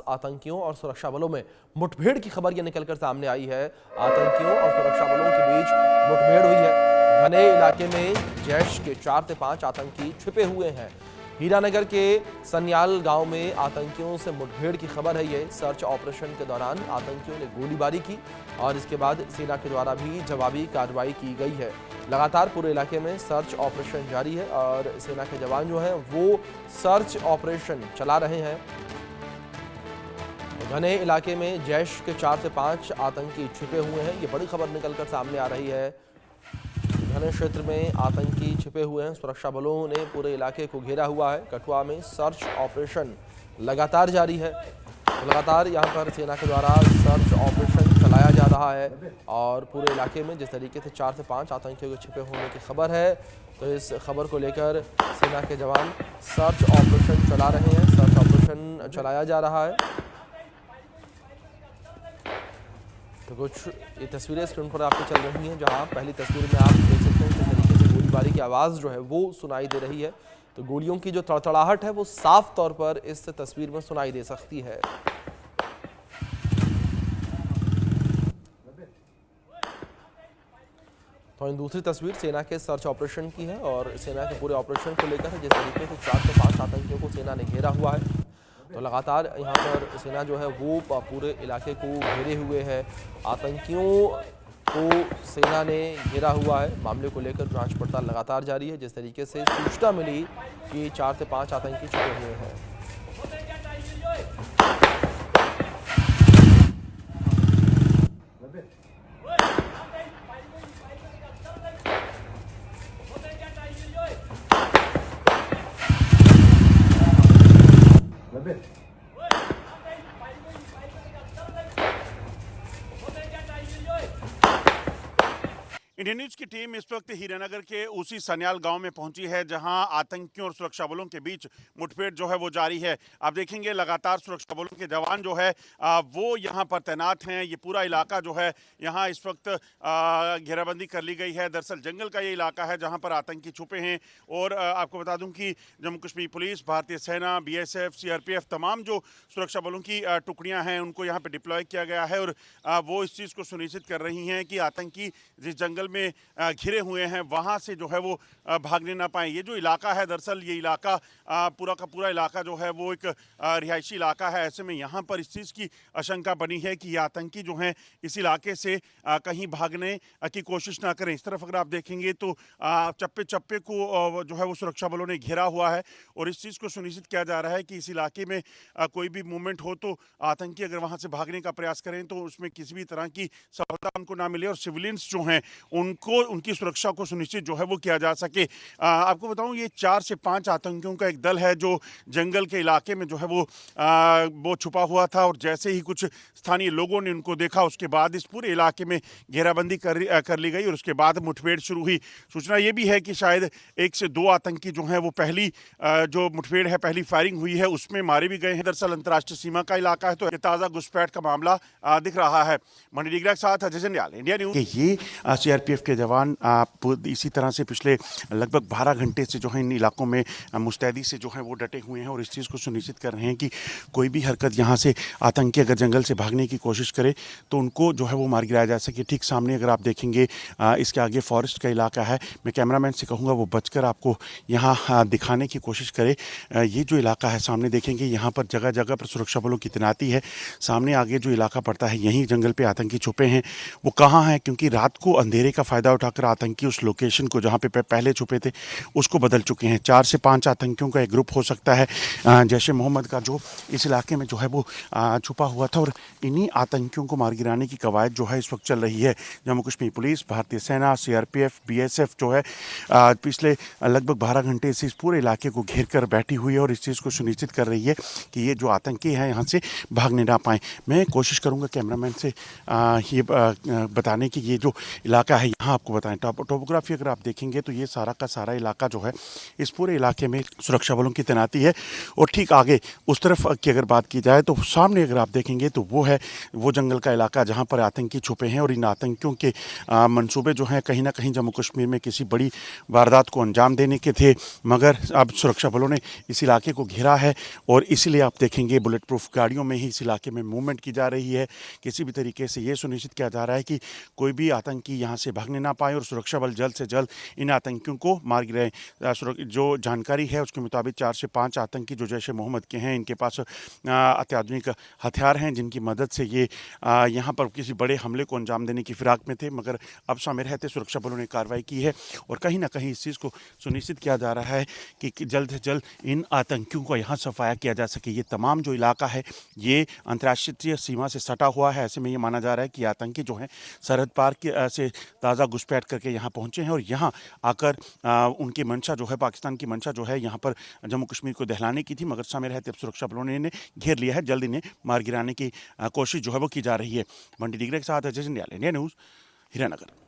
आतंकियों और सुरक्षा बलों में मुठभेड़ की खबर यह निकलकर सामने आई है। आतंकियों और सुरक्षा बलों के बीच मुठभेड़ हुई है। घने इलाके में जैश के 4 से 5 आतंकी छिपे हुए हैं। हीरानगर के सन्याल गांव में आतंकियों से मुठभेड़ की खबर है। ये सर्च ऑपरेशन के दौरान आतंकियों ने गोलीबारी की और इसके बाद सेना के द्वारा भी जवाबी कार्रवाई की गई है। लगातार पूरे इलाके में सर्च ऑपरेशन जारी है और सेना के जवान जो हैं वो सर्च ऑपरेशन चला रहे हैं। घने इलाके में जैश के 4 से 5 आतंकी छिपे हुए हैं। ये बड़ी खबर निकलकर सामने आ रही है। घने क्षेत्र में आतंकी छिपे हुए हैं। सुरक्षा बलों ने पूरे इलाके को घेरा हुआ है। कठुआ में सर्च ऑपरेशन लगातार जारी है। लगातार यहां पर सेना के द्वारा सर्च ऑपरेशन चलाया जा रहा है और पूरे इलाके में जिस तरीके से 4 से 5 आतंकियों के छिपे होने की खबर है, तो इस खबर को लेकर सेना के जवान सर्च ऑपरेशन चला रहे हैं। सर्च ऑपरेशन चलाया जा रहा है। तो कुछ ये तस्वीरें स्क्रीन पर आपको चल रही हैं, जहां पहली तस्वीर में आप देख सकते हैं किस तरीके से गोलीबारी की आवाज़ जो है वो सुनाई दे रही है। तो गोलियों की जो तड़तड़ाहट है वो साफ तौर पर इस तस्वीर में सुनाई दे सकती है। तो इन दूसरी तस्वीर सेना के सर्च ऑपरेशन की है और सेना के पूरे ऑपरेशन को लेकर जिस तरीके से 4 से 5 आतंकियों को सेना ने घेरा हुआ है, तो लगातार यहाँ पर सेना जो है वो पूरे इलाके को घेरे हुए है। आतंकियों को सेना ने घेरा हुआ है। मामले को लेकर जांच पड़ताल लगातार जारी है। जिस तरीके से सूचना मिली कि 4 से 5 आतंकी छुपे हुए हैं। इंडियन न्यूज की टीम इस वक्त हीरानगर के उसी सन्याल गांव में पहुंची है, जहां आतंकियों और सुरक्षा बलों के बीच मुठभेड़ जो है वो जारी है। आप देखेंगे लगातार सुरक्षा बलों के जवान जो है वो यहां पर तैनात हैं। ये पूरा इलाका जो है यहां इस वक्त घेराबंदी कर ली गई है। दरअसल जंगल का ये इलाका है जहां पर आतंकी छुपे हैं। और आपको बता दूं कि जम्मू कश्मीर पुलिस, भारतीय सेना, BSF, CRPF तमाम जो सुरक्षा बलों की टुकड़ियाँ हैं उनको यहाँ पर डिप्लॉय किया गया है और वो इस चीज़ को सुनिश्चित कर रही हैं कि आतंकी जिस जंगल में घिरे हुए हैं वहां से जो है वो भागने ना पाए। ये जो इलाका है, दरअसल ये इलाका पूरा का पूरा इलाका जो है वो एक रिहायशी इलाका है। ऐसे में यहाँ पर इस चीज़ की आशंका बनी है कि ये आतंकी जो हैं इस इलाके से कहीं भागने की कोशिश ना करें। इस तरफ अगर आप देखेंगे तो चप्पे चप्पे को जो है वो सुरक्षा बलों ने घेरा हुआ है और इस चीज़ को सुनिश्चित किया जा रहा है कि इस इलाके में कोई भी मूवमेंट हो तो आतंकी अगर वहाँ से भागने का प्रयास करें तो उसमें किसी भी तरह की सफलता उनको ना मिले और सिविलियंस जो हैं उनको उनकी सुरक्षा को सुनिश्चित जो है वो किया जा सके। आपको बताऊं ये 4 से 5 आतंकियों का एक दल है जो जंगल के इलाके में जो है वो छुपा हुआ था और जैसे ही कुछ स्थानीय लोगों ने उनको देखा उसके बाद इस पूरे इलाके में घेराबंदी कर ली गई और उसके बाद मुठभेड़ शुरू हुई। सूचना ये भी है कि शायद 1 से 2 आतंकी जो हैं वो पहली जो मुठभेड़ है, पहली फायरिंग हुई है उसमें मारे भी गए हैं। दरअसल अंतर्राष्ट्रीय सीमा का इलाका है तो ताज़ा घुसपैठ का मामला दिख रहा है। मणि डिग्रा के साथ अजय जंडियाल, इंडिया न्यूज। ये CRPF के जवान इसी तरह से पिछले लगभग 12 घंटे से जो है इन इलाकों में मुस्तैदी से जो है वो डटे हुए हैं और इस चीज़ को सुनिश्चित कर रहे हैं कि कोई भी हरकत यहाँ से आतंकी अगर जंगल से भागने की कोशिश करे तो उनको जो है वो मार गिराया जा सके। ठीक सामने अगर आप देखेंगे इसके आगे फॉरेस्ट का इलाका है। मैं कैमरामैन से कहूँगा वो बचकर आपको यहाँ दिखाने की कोशिश करे। ये जो इलाका है सामने देखेंगे यहाँ पर जगह जगह पर सुरक्षा बलों की तैनाती है। सामने आगे जो इलाका पड़ता है यहीं जंगल पर आतंकी छुपे हैं। वो कहाँ हैं, क्योंकि रात को अंधेरे का फ़ायदा उठाकर आतंकी उस लोकेशन को जहाँ पे पहले छुपे थे उसको बदल चुके हैं। 4 से 5 आतंकियों का एक ग्रुप हो सकता है जैश ए मोहम्मद का, जो इस इलाके में जो है वो छुपा हुआ था और इन्हीं आतंकियों को मार गिराने की कवायद जो है इस वक्त चल रही है। जम्मू कश्मीर पुलिस, भारतीय सेना, CRPF, BSF जो है पिछले लगभग 12 घंटे से इस पूरे इलाके को घेर कर बैठी हुई है और इस चीज़ को सुनिश्चित कर रही है कि ये जो आतंकी हैं यहाँ से भागने ना पाएँ। मैं कोशिश करूँगा कैमरामैन से ये बताने की ये जो इलाका है है यहाँ आपको बताएं। टोपोग्राफी अगर आप देखेंगे तो ये सारा का सारा इलाका जो है, इस पूरे इलाके में सुरक्षा बलों की तैनाती है। और ठीक आगे उस तरफ की अगर बात की जाए तो सामने अगर आप देखेंगे तो वो जंगल का इलाका जहाँ पर आतंकी छुपे हैं। और इन आतंकियों के मंसूबे जो हैं कहीं ना कहीं जम्मू कश्मीर में किसी बड़ी वारदात को अंजाम देने के थे, मगर अब सुरक्षा बलों ने इस इलाके को घेरा है और इसीलिए आप देखेंगे बुलेट प्रूफ गाड़ियों में ही इस इलाके में मूवमेंट की जा रही है। किसी भी तरीके से ये सुनिश्चित किया जा रहा है कि कोई भी आतंकी यहाँ से भागने ना पाए और सुरक्षा बल जल्द से जल्द इन आतंकियों को मार गिराएं। जो जानकारी है उसके मुताबिक 4 से 5 आतंकी जो जैश ए मोहम्मद के हैं, इनके पास अत्याधुनिक हथियार हैं जिनकी मदद से ये यहाँ पर किसी बड़े हमले को अंजाम देने की फिराक में थे, मगर अब समय रहते सुरक्षा बलों ने कार्रवाई की है और कहीं ना कहीं इस चीज़ को सुनिश्चित किया जा रहा है कि जल्द से जल्द इन आतंकियों को यहाँ सफाया किया जा सके। ये तमाम जो इलाका है ये अंतर्राष्ट्रीय सीमा से सटा हुआ है। ऐसे में ये माना जा रहा है कि आतंकी जो हैं सरहद पार से ताज़ा घुसपैठ करके यहाँ पहुँचे हैं और यहाँ आकर उनकी मंशा जो है, पाकिस्तान की मंशा जो है यहाँ पर जम्मू कश्मीर को दहलाने की थी, मगर समय रहते अब सुरक्षा बलों ने इन्हें घेर लिया है। जल्द इन्हें मार गिराने की कोशिश जो है वो की जा रही है। मंडी दिगरे के साथ अजय जंडियाल, इंडिया न्यूज़, हीरानगर।